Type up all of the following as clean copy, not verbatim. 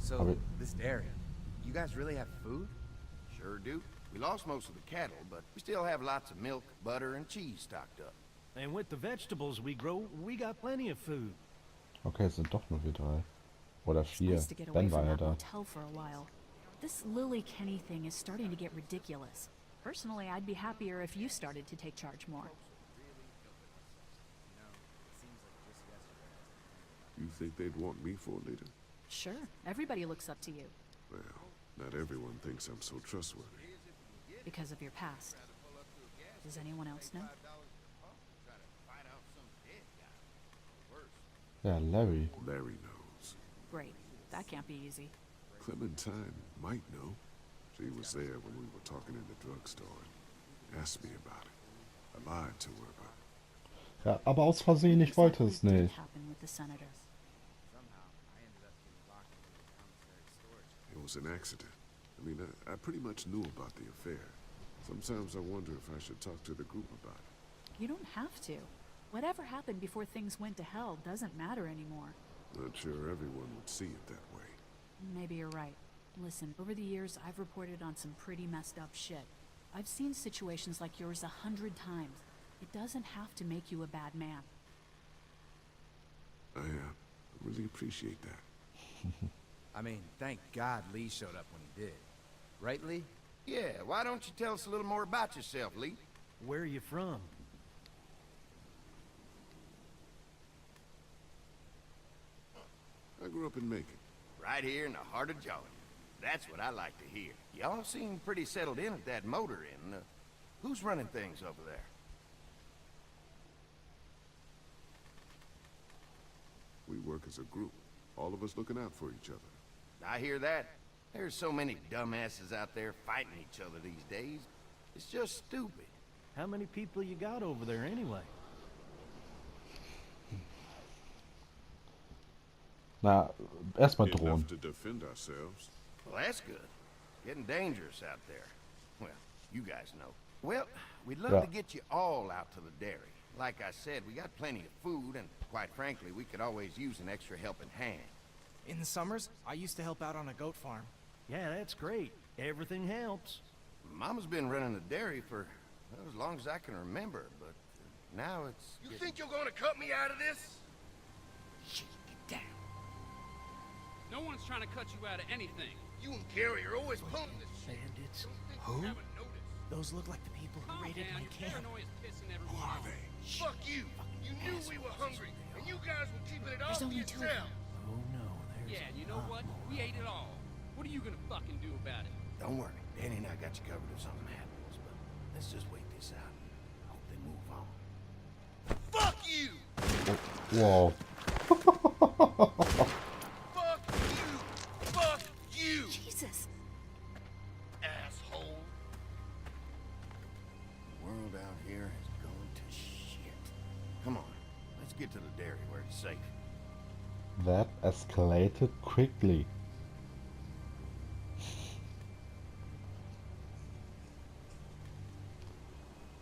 So, this dairy, you guys really have food? Sure do. We lost most of the cattle, but we still have lots of milk, butter, and cheese stocked up. And with the vegetables we grow, we got plenty of food. Okay, es sind doch nur wir drei. Oder It's vier. nice to get away Ben war from ja that da. motel for a while. This Lily Kenny thing is starting to get ridiculous. Personally, I'd be happier if you started to take charge more. You think they'd want me for a leader? Sure, everybody looks up to you Well, not everyone thinks I'm so trustworthy. because of your past. Does anyone else know? Ja, Larry. Larry knows. Great. That can't be easy. Clementine might know. She was there when we were talking in the drugstore and asked me about it. I lied to her, but Ja, aber aus Versehen, ich wollte es Exactly did nicht. happen with the senator. it was an accident. I mean, I pretty much knew about the affair. Sometimes I wonder if I should talk to the group about it. You don't have to. Whatever happened before things went to hell doesn't matter anymore. Not sure everyone would see it that way. Maybe you're right. Listen, over the years, I've reported on some pretty messed up shit. I've seen situations like yours 100 times. It doesn't have to make you a bad man. I really appreciate that. I mean, thank God Lee showed up when he did. Right, Lee? Yeah, why don't you tell us a little more about yourself, Lee? Where are you from? I grew up in Macon. Right here in the heart of Georgia. That's what I like to hear. Y'all seem pretty settled in at that motor inn. Who's running things over there? We work as a group, all of us looking out for each other. I hear that. There's so many dumbasses out there fighting each other these days. It's just stupid. How many people you got over there anyway? Na, erstmal Enough drohen. to defend ourselves. Well, that's good. Getting dangerous out there. Well, you guys know. Well, we'd love Yeah. to get you all out to the dairy. Like I said, we got plenty of food, and quite frankly, we could always use an extra helping hand. In the summers, I used to help out on a goat farm. Yeah, that's great. Everything helps. Mama's been running the dairy for well, as long as I can remember, but now it's... You think you're gonna cut me out of this? Shit, get down. No one's trying to cut you out of anything. You and Gary are always pulling this shit. Bandits. Don't think Who? you haven't noticed. Those look like the people who Calm raided down, my your camp. paranoia's pissing Who everyone are off. they? Fuck you. You knew we were hungry, and you guys were keeping it all There's to only two of yourself. Oh no, there's Yeah, and you know what? We ate it all. What are you gonna fucking do about it? Don't worry, Danny and I got you covered if something happens, but let's just wait this out. Hope they move on. Fuck you! Wow. Fuck you! Fuck you! Jesus! Asshole! The world out here has gone to shit. Come on, let's get to the dairy where it's safe. That escalated quickly.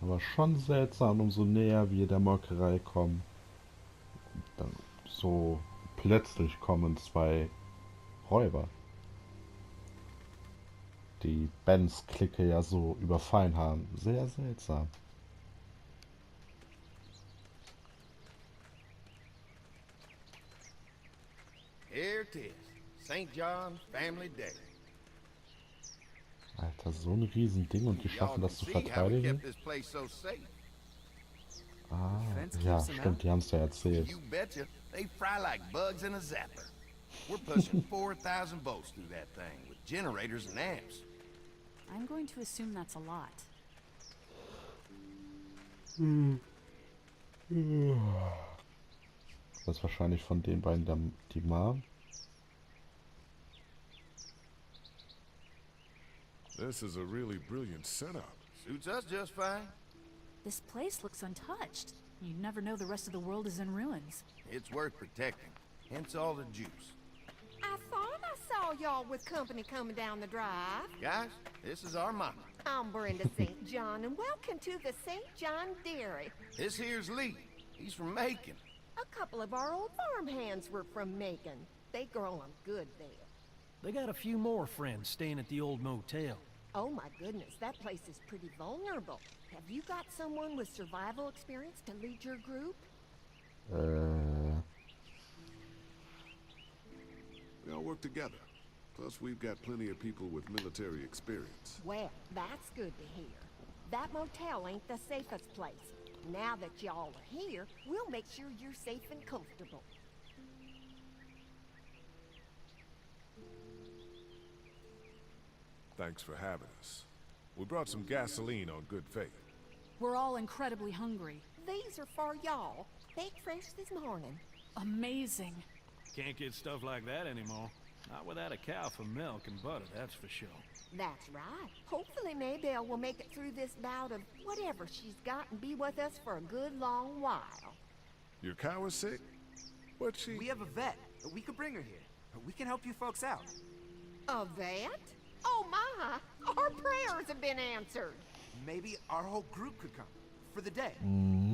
Aber schon seltsam, umso näher wir der Molkerei kommen. Dann so plötzlich kommen zwei Räuber, die Bens Clique ja so überfallen haben. Sehr seltsam. Here it is, St. John's Family Dairy. Alter, so ein Riesending und die Y'all schaffen can das zu see how we verteidigen. kept this place so safe. Ah, Fence ja, keeps them stimmt, out? die haben es ja erzählt. You betcha, they fry like bugs in a zapper. We're pushing 4,000 volts through that thing with generators and amps. I'm going to assume that's a lot. Das ist wahrscheinlich von den beiden die Mom. This is a really brilliant setup. Suits us just fine. This place looks untouched. You'd never know the rest of the world is in ruins. It's worth protecting, hence all the juice. I thought I saw y'all with company coming down the drive. Guys, this is our mama. I'm Brenda St. John, and welcome to the St. John Dairy. This here's Lee. He's from Macon. A couple of our old farm hands were from Macon. They grow 'em good there. They got a few more friends staying at the old motel. Oh my goodness, that place is pretty vulnerable. Have you got someone with survival experience to lead your group? We all work together. Plus, we've got plenty of people with military experience. Well, that's good to hear. That motel ain't the safest place. Now that y'all are here, we'll make sure you're safe and comfortable. Thanks for having us. We brought some gasoline on good faith. We're all incredibly hungry. These are for y'all. Baked fresh this morning. Amazing. Can't get stuff like that anymore. Not without a cow for milk and butter, that's for sure. That's right. Hopefully Maybelle will make it through this bout of whatever she's got and be with us for a good long while. Your cow is sick? What's she? We have a vet. We could bring her here. We can help you folks out. A vet? Oh my! Our prayers have been answered. Maybe our whole group could come for the day.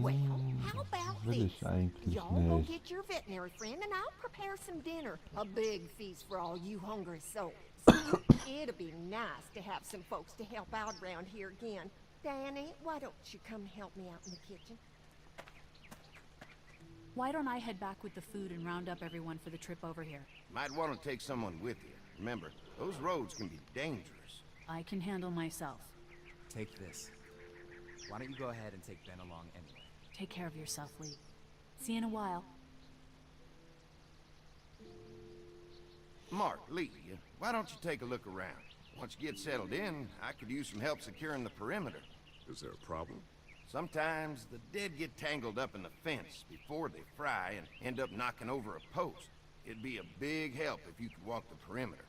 Well, how about Will this? ich eigentlich Y'all go nicht. get your veterinary friend and I'll prepare some dinner. A big feast for all you hungry souls. It'll be nice to have some folks to help out around here again. Danny, why don't you come help me out in the kitchen? Why don't I head back with the food and round up everyone for the trip over here? Might want to take someone with you. Remember, those roads can be dangerous. I can handle myself. Take this. Why don't you go ahead and take Ben along anyway? Take care of yourself, Lee. See you in a while. Mark, Lee, why don't you take a look around? Once you get settled in, I could use some help securing the perimeter. Is there a problem? Sometimes the dead get tangled up in the fence before they fry and end up knocking over a post. It'd be a big help if you could walk the perimeter.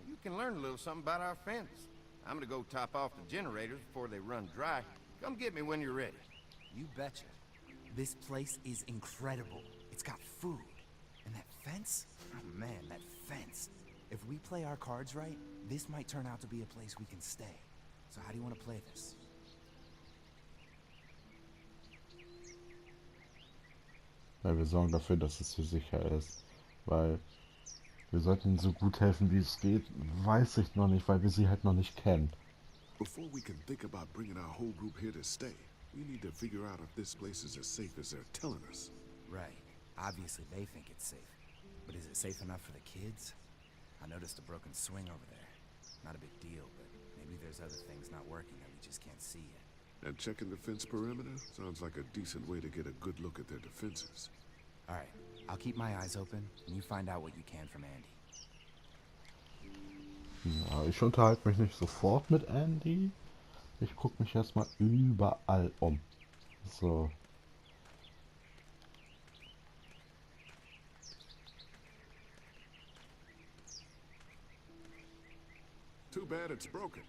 You can learn a little something about our fence. I'm gonna go top off the generators before they run dry. Come get me when you're ready. You betcha. This place is incredible. It's got food. And that fence? Oh man, that fence. If we play our cards right, this might turn out to be a place we can stay. So how do you want to play this? Ja, wir sorgen dafür, dass es so sicher ist. Weil wir sollten ihnen so gut helfen, wie es geht. Weiß ich noch nicht, weil wir sie halt noch nicht kennen. Before we can think about bringing our whole group here to stay, we need to figure out if this place is as safe as they're telling us. Right. Obviously they think it's safe. But is it safe enough for the kids? I noticed a broken swing over there. Not a big deal, but maybe there's other things not working that we just can't see yet. And checking the fence perimeter sounds like a decent way to get a good look at their defenses. Alright, I'll keep my eyes open, and you find out what you can from Andy. Ja, ich unterhalte mich nicht sofort mit Andy. Ich gucke mich erstmal überall um. So. Too bad it's broken.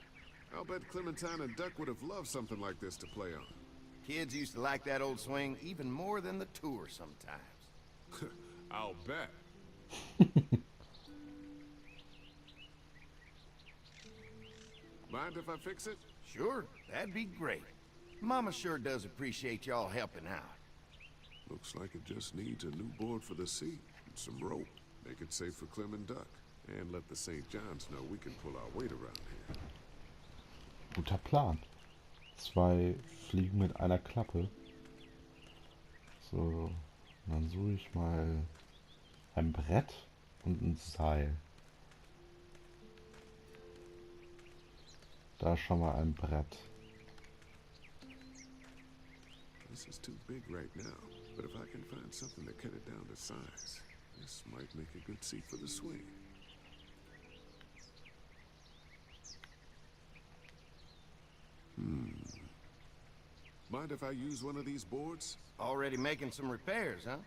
I'll bet Clementine and Duck would have loved something like this to play on. Kids used to like that old swing even more than the tour sometimes. I'll bet. Mind if I fix it? Sure, that'd be great. Mama sure does appreciate y'all helping out. Looks like it just needs a new board for the seat and some rope. Make it safe for Clem and Duck. And let the St. John's know we can pull our weight around here. Guter Plan. 2 Fliegen mit einer Klappe. So, dann suche ich mal ein Brett und ein Seil. Da schon mal ein Brett. This is too big right now, but if I can find something to cut it down to size, this might make a good seat for the swing. Mind if I use one of these boards? Already making some repairs, huh?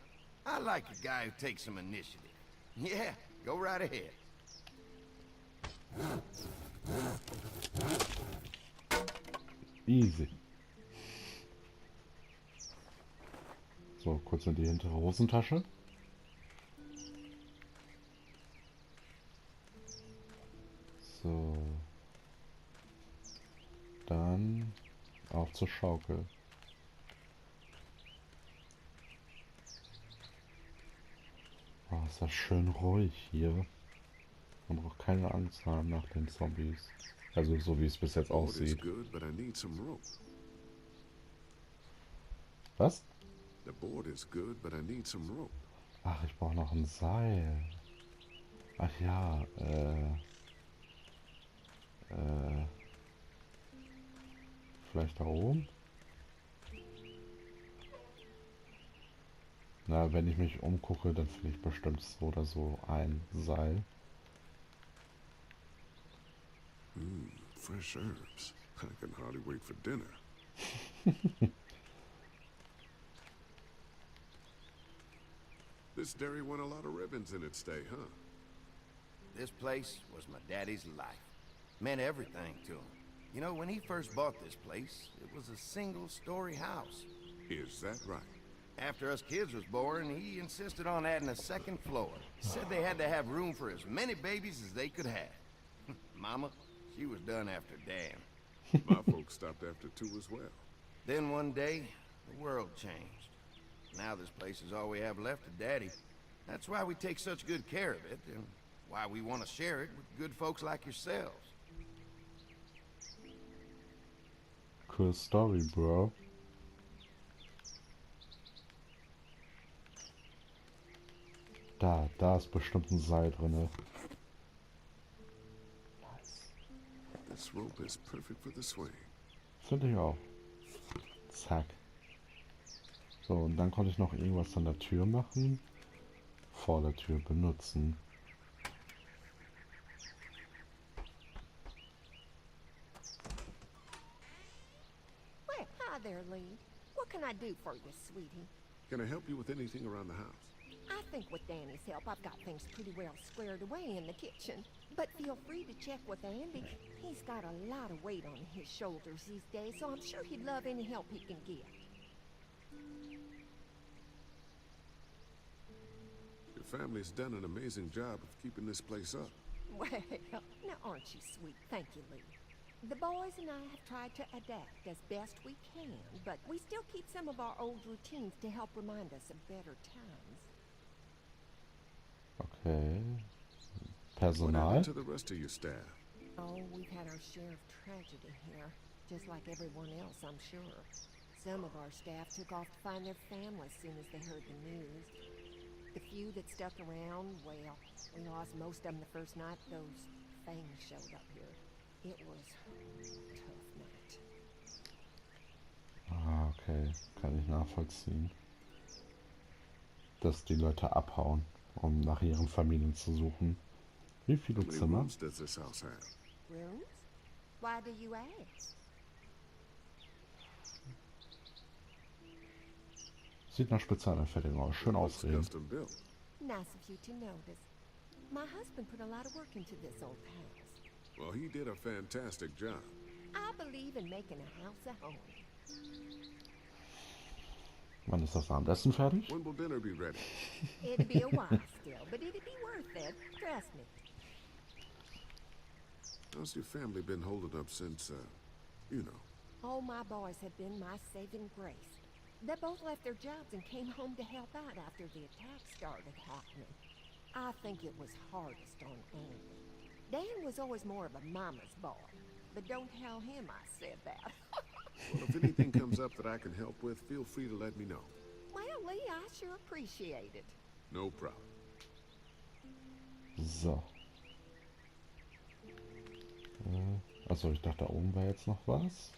I like a guy who takes some initiative. Yeah, go right ahead. Easy. So, kurz in die hintere Hosentasche. So. Dann auf zur Schaukel. Oh, ist das schön ruhig hier. Man braucht keine Angst haben nach den Zombies. Also so wie es bis jetzt Board is aussieht. good, but I need some rope. Was? The board is good, but I need some rope. Ach, ich brauche noch ein Seil. Ach ja, vielleicht da oben? Na, wenn ich mich umgucke, dann finde ich bestimmt so oder so ein Seil. Fresh herbs. I can hardly wait for dinner. This dairy won a lot of ribbons in its day, huh? This place was my daddy's life. Meant everything to him. You know, when he first bought this place, it was a single-story house. Is that right? After us kids was born, he insisted on adding a second floor. Said they had to have room for as many babies as they could have. Mama, she was done after Dan. My folks stopped after 2 as well. Then one day, the world changed. Now this place is all we have left of Daddy. That's why we take such good care of it, and why we want to share it with good folks like yourselves. Cool story, bro. Da ist bestimmt ein Seil drinne. Nice. This rope is perfect for the swing. Finde ich auch. Zack. So, und dann konnte ich noch irgendwas an der Tür machen. Vor der Tür benutzen. Well, hi there, Lee. What can I do for you, sweetie? Can I help you with anything around the house? I think with Danny's help, I've got things pretty well squared away in the kitchen. But feel free to check with Andy. He's got a lot of weight on his shoulders these days, so I'm sure he'd love any help he can get. Your family's done an amazing job of keeping this place up. Well, now aren't you sweet? Thank you, Lee. The boys and I have tried to adapt as best we can, but we still keep some of our old routines to help remind us of better times. Okay. What Personal. happened to the rest of your staff? Oh, we've had our share of tragedy here, just like everyone else, I'm sure. Some of our staff took off to find their families as soon as they heard the news. The few that stuck around, well, we lost most of them the first night those things showed up here. It was a tough night. Ah, okay. Kann ich nachvollziehen. Dass die Leute abhauen, um nach ihren Familien zu suchen. Wie How viele many Zimmer? rooms does this house have? Rooms? Why do you ask? Sieht nach Spezialanfertigung aus. Schön Looks ausreden. custom built. Nice of you to notice. My husband put a lot of work into this old house. Well, he did a fantastic job. I believe in making a house a home. Wann ist das Abendessen fertig? When will dinner be ready? It'd be a while still, but it'd be worth it. Trust me. How's your family been holding up since, you know? All my boys have been my saving grace. They both left their jobs and came home to help out after the attack started happening. I think it was hardest on Andy. Dan was always more of a mama's boy, but don't tell him I said that. Well, if anything comes up that I can help with, feel free to let me know. Well, Lee, I sure appreciate it. No problem. So. Achso, ich dachte, da oben wäre jetzt noch was.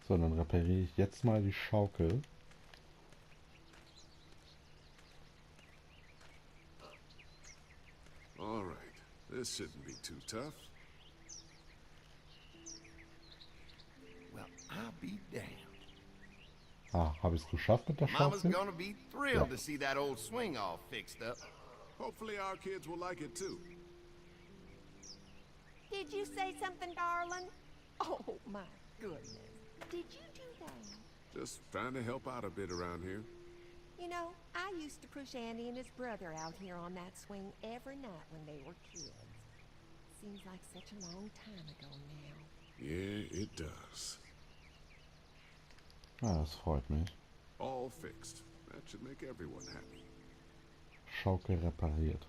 So, dann repariere ich jetzt mal die Schaukel. All right. This shouldn't be too tough. Well, I'll be damned. Ah, habe ich es geschafft mit der Mama's Schaukel? gonna be thrilled Yeah. to see that old swing all fixed up. Hopefully our kids will like it too. Did you say something, darling? Oh, my goodness. Did you do that? Just trying to help out a bit around here. You know, I used to push Andy and his brother out here on that swing every night when they were kids. Seems like such a long time ago now. Yeah, it does. Ah, das freut mich. All fixed. That should make everyone happy. Schaukel repariert.